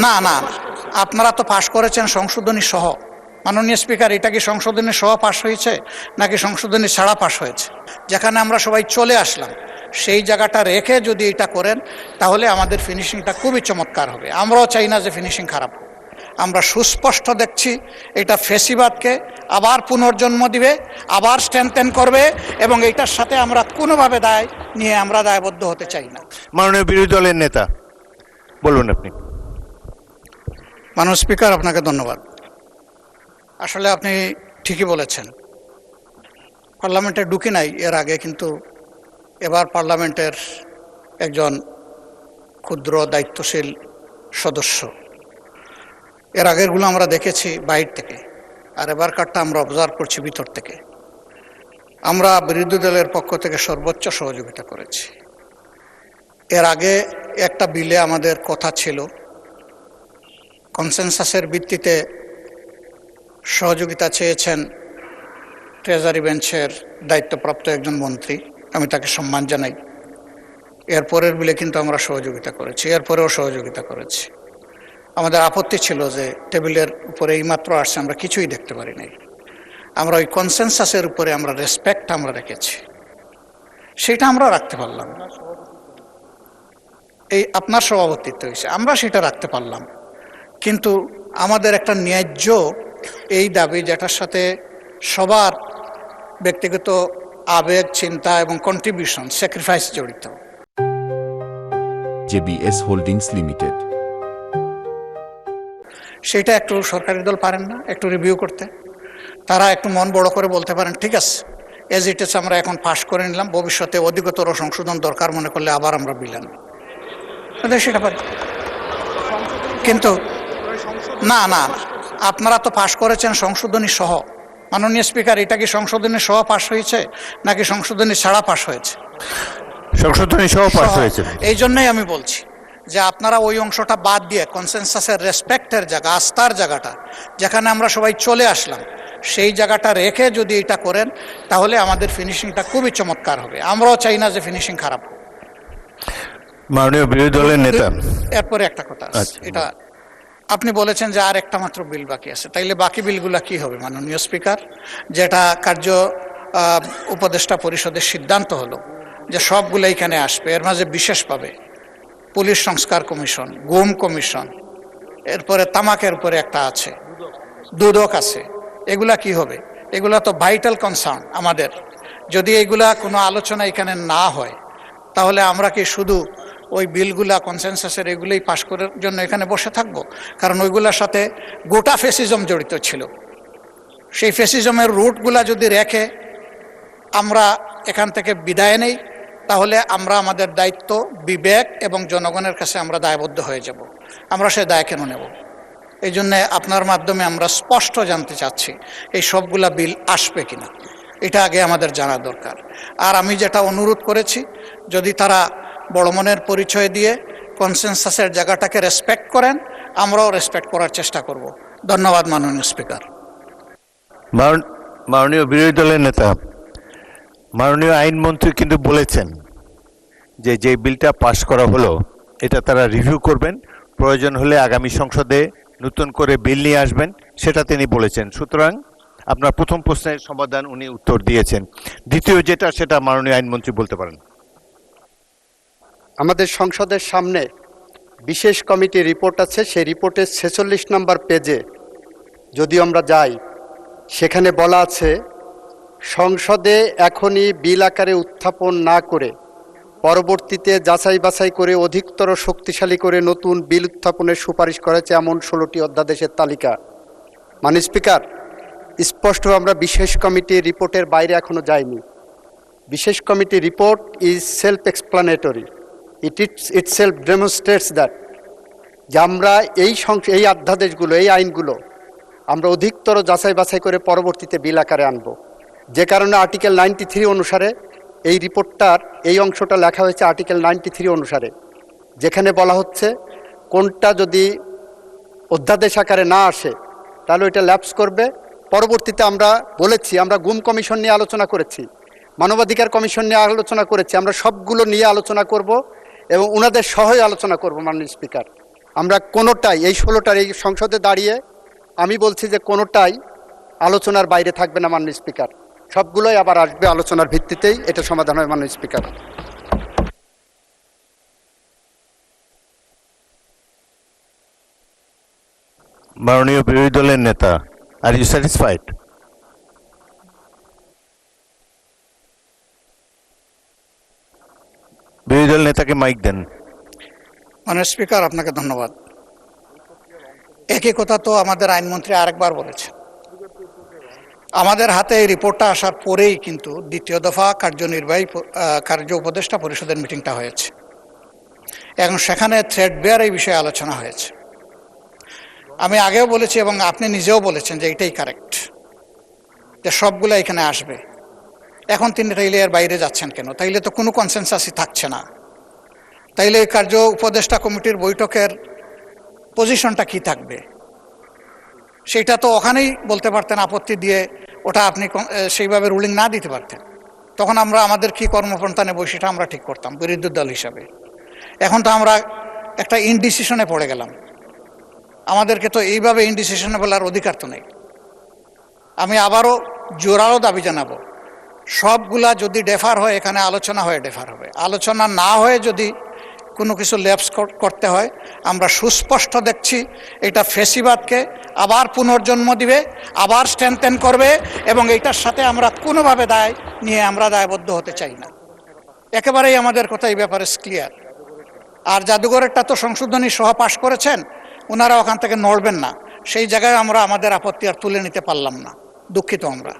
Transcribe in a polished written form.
না না, আপনারা তো পাশ করেছেন সংশোধনী সহ। মাননীয় স্পিকার, এটা কি সংশোধনী সহ পাশ হয়েছে নাকি সংশোধনী ছাড়া পাশ হয়েছে? যেখানে আমরা সবাই চলে আসলাম সেই জায়গাটা রেখে যদি এটা করেন তাহলে আমাদের ফিনিশিংটা খুবই চমৎকার হবে। আমরাও চাই না যে ফিনিশিং খারাপ হোক। আমরা সুস্পষ্ট দেখছি এটা ফেসিবাদকে আবার পুনর্জন্ম দিবে, আবার স্ট্রেংথেন করবে, এবং এইটার সাথে আমরা কোনোভাবে দায় নিয়ে আমরা দায়বদ্ধ হতে চাই না। মাননীয় বিরোধী দলের নেতা, বলুন আপনি। মাননীয় স্পিকার, আপনাকে ধন্যবাদ। আসলে আপনি ঠিকই বলেছেন, পার্লামেন্টে ঢুকি নাই এর আগে, কিন্তু এবার পার্লামেন্টের একজন ক্ষুদ্র দায়িত্বশীল সদস্য। এর আগেরগুলো আমরা দেখেছি বাইরে থেকে, আর এবারকারটা আমরা অবজার্ভ করছি ভিতর থেকে। আমরা বিরোধী দলের পক্ষ থেকে সর্বোচ্চ সহযোগিতা করেছি। এর আগে একটা বিলে আমাদের কথা ছিল, কনসেনসাসের ভিত্তিতে সহযোগিতা চেয়েছেন ট্রেজারি বেঞ্চের দায়িত্বপ্রাপ্ত একজন মন্ত্রী, আমি তাকে সম্মান জানাই। এরপরের বিলে কিন্তু আমরা সহযোগিতা করেছি, এরপরেও সহযোগিতা করেছি। আমাদের আপত্তি ছিল যে টেবিলের উপরে এইমাত্র আসছে, আমরা কিছুই দেখতে পারি নাই। আমরা ওই কনসেনসাসের উপরে আমরা রেসপেক্ট আমরা রেখেছি, সেটা আমরা রাখতে পারলাম। এই আপনার সভাপতিত্ব হয়েছে, আমরা সেটা রাখতে পারলাম, কিন্তু আমাদের একটা ন্যায্য এই দাবি, যেটার সাথে সবার ব্যক্তিগত আবেগ, চিন্তা এবং কন্ট্রিবিউশন, স্যাক্রিফাইস জড়িত। JBS হোল্ডিংস লিমিটেড, সেটা একটু সরকারি দল পারেন না একটু রিভিউ করতে? তারা একটু মন বড় করে বলতে পারেন, ঠিক আছে এজ ইট ইজ আমরা এখন পাস করে নিলাম, ভবিষ্যতে অধিকতর সংশোধন দরকার মনে করলে আবার আমরা বিলেন সেটা পারি। কিন্তু না না, আপনারা তো পাশ করেছেন সংশোধনী সহ। মাননীয় স্পিকার, এটা কি সংশোধনী সহ পাশ হয়েছে নাকি সংশোধনী ছাড়া পাশ হয়েছে? সংশোধনী সহ পাশ হয়েছে। এই জন্যই আমি বলছি যে আপনারা ওই অংশটা বাদ দিয়ে কনসেনসাসের রেসপেক্টের জায়গা, আস্থার জায়গাটা, যেখানে আমরা সবাই চলে আসলাম সেই জায়গাটা রেখে যদি এটা করেন তাহলে আমাদের ফিনিশিংটা খুবই চমৎকার হবে। আমরাও চাই না যে ফিনিশিং খারাপ হোক। মাননীয় বিরোধী দলের নেতা, এরপরে একটা কথা আছে, এটা আপনি বলেছেন যে আর একটা মাত্র বিল বাকি আছে, তাইলে বাকি বিলগুলা কি হবে? মাননীয় স্পিকার, যেটা কার্য উপদেষ্টা পরিষদের সিদ্ধান্ত হলো যে সবগুলো এখানে আসবে, এর মাঝে বিশেষ পাবে পুলিশ সংস্কার কমিশন, গুম কমিশন, এরপরে তামাকের উপরে একটা আছে, দুদক আছে, এগুলা কি হবে? এগুলা তো ভাইটাল কনসার্ন আমাদের। যদি এগুলা কোনো আলোচনা এখানে না হয় তাহলে আমরা কি শুধু ওই বিলগুলা কনসেনসাসের এগুলোই পাশ করার জন্য এখানে বসে থাকবো? কারণ ওইগুলোর সাথে গোটা ফেসিজম জড়িত ছিল। সেই ফেসিজমের রুটগুলা যদি রেখে আমরা এখান থেকে বিদায় নেই তাহলে আমরা আমাদের দায়িত্ব, বিবেক এবং জনগণের কাছে আমরা দায়বদ্ধ হয়ে যাব। আমরা সে দায় কেন নেব? এই জন্যে আপনার মাধ্যমে আমরা স্পষ্ট জানতে চাচ্ছি এই সবগুলা বিল আসবে কিনা, এটা আগে আমাদের জানা দরকার। আর আমি যেটা অনুরোধ করেছি, যদি তারা বড় মনের পরিচয় দিয়ে কনসেনসাসের জায়গাটাকে রেসপেক্ট করেন, আমরাও রেসপেক্ট করার চেষ্টা করব। ধন্যবাদ মাননীয় স্পিকার। মাননীয় বিরোধী দলের নেতা, মাননীয় আইনমন্ত্রী কিন্তু বলেছেন যে যে বিলটা পাশ করা হলো এটা তারা রিভিউ করবেন, প্রয়োজন হলে আগামী সংসদে নতুন করে বিল নিয়ে আসবেন, সেটা তিনি বলেছেন। সুতরাং আপনার প্রথম প্রশ্নের সমাধান উনি উত্তর দিয়েছেন। দ্বিতীয় যেটা, সেটা মাননীয় আইনমন্ত্রী বলতে পারেন। আমাদের সংসদের সামনে বিশেষ কমিটির রিপোর্ট আছে, সেই রিপোর্টের 46 নম্বর পেজে যদি আমরা যাই, সেখানে বলা আছে সংসদে এখনই বিল আকারে উত্থাপন না করে পরবর্তীতে যাচাই বাছাই করে অধিকতর শক্তিশালী করে নতুন বিল উত্থাপনের সুপারিশ করেছে এমন 16টি অধ্যাদেশের তালিকা। মাননীয় স্পিকার, স্পষ্ট আমরা বিশেষ কমিটির রিপোর্টের বাইরে এখনো যাইনি। বিশেষ কমিটির report is self explanatory, it self demonstrates that যে আমরা এই অধ্যাদেশগুলো, এই আইনগুলো আমরা অধিকতর যাচাই বাছাই করে পরবর্তীতে বিল আকারে আনব। যে কারণে আর্টিকেল 93 অনুসারে এই রিপোর্টটার এই অংশটা লেখা হয়েছে আর্টিকেল 93 অনুসারে, যেখানে বলা হচ্ছে কোনটা যদি অধ্যাদেশ আকারে না আসে তাহলে ওইটা ল্যাপস করবে। পরবর্তীতে আমরা বলেছি, আমরা গুম কমিশন নিয়ে আলোচনা করেছি, মানবাধিকার কমিশন নিয়ে আলোচনা করেছি, আমরা সবগুলো নিয়ে আলোচনা করব এবং ওনাদের সহই আলোচনা করব। মাননীয় স্পিকার, আমরা কোনোটাই এই 16টার এই সংসদে দাঁড়িয়ে আমি বলছি যে কোনোটাই আলোচনার বাইরে থাকবে না মাননীয় স্পিকার, সবগুলোই আবার আসবে আলোচনার ভিত্তিতেই এটা সমাধান হয় মাননীয় স্পিকার। মাননীয় বিরোধী দলের নেতা, আর ইউ স্যাটিসফাইড? বিরোধী দল নেতাকে মাইক দেন। মাননীয় স্পিকার, আপনাকে ধন্যবাদ। একই কথা তো আমাদের আইনমন্ত্রী আরেকবার বলেছে। আমাদের হাতে এই রিপোর্টটা আসার পরেই কিন্তু দ্বিতীয় দফা কার্য উপদেষ্টা পরিষদের মিটিংটা হয়েছে এবং সেখানে থ্রেড বেয়ার এই বিষয়ে আলোচনা হয়েছে। আমি আগেও বলেছি এবং আপনি নিজেও বলেছেন যে এটাই কারেক্ট, যে সবগুলো এখানে আসবে। এখন তিনি তাইলে এর বাইরে যাচ্ছেন কেন? তাইলে তো কোনো কনসেনসাসই থাকছে না। তাইলে এই কার্য উপদেষ্টা কমিটির বৈঠকের পজিশনটা কি থাকবে সেটা তো ওখানেই বলতে পারতেন, আপত্তি দিয়ে ওটা আপনি সেইভাবে রুলিং না দিতে পারতেন। তখন আমরা আমাদের কি কর্মপন্থা নেব সেটা আমরা ঠিক করতাম বিরোধী দল হিসাবে। এখন তো আমরা একটা ইনডিসিশনে পড়ে গেলাম। আমাদেরকে তো এইভাবে ইনডিসিশনে বলার অধিকার তো নেই। আমি আবারও জোরালো দাবি জানাবো, সবগুলা যদি ডেফার হয় এখানে আলোচনা হয়ে ডেফার হবে। আলোচনা না হয়ে যদি কোনো কিছু ল্যাপস করতে হয়, আমরা সুস্পষ্ট দেখছি এটা ফেসিবাদকে আবার পুনর্জন্ম দিবে, আবার স্ট্রেনথেন করবে এবং এইটার সাথে আমরা কোনোভাবে দায় নিয়ে আমরা দায়বদ্ধ হতে চাই না। একেবারেই আমাদের কথা এই ব্যাপারে ক্লিয়ার। আর জাদুঘরেরটা তো সংশোধনী সহ পাশ করেছেন, ওনারা ওখান থেকে নড়বেন না। সেই জায়গায় আমরা আমাদের আপত্তি আর তুলে নিতে পারলাম না, দুঃখিত আমরা।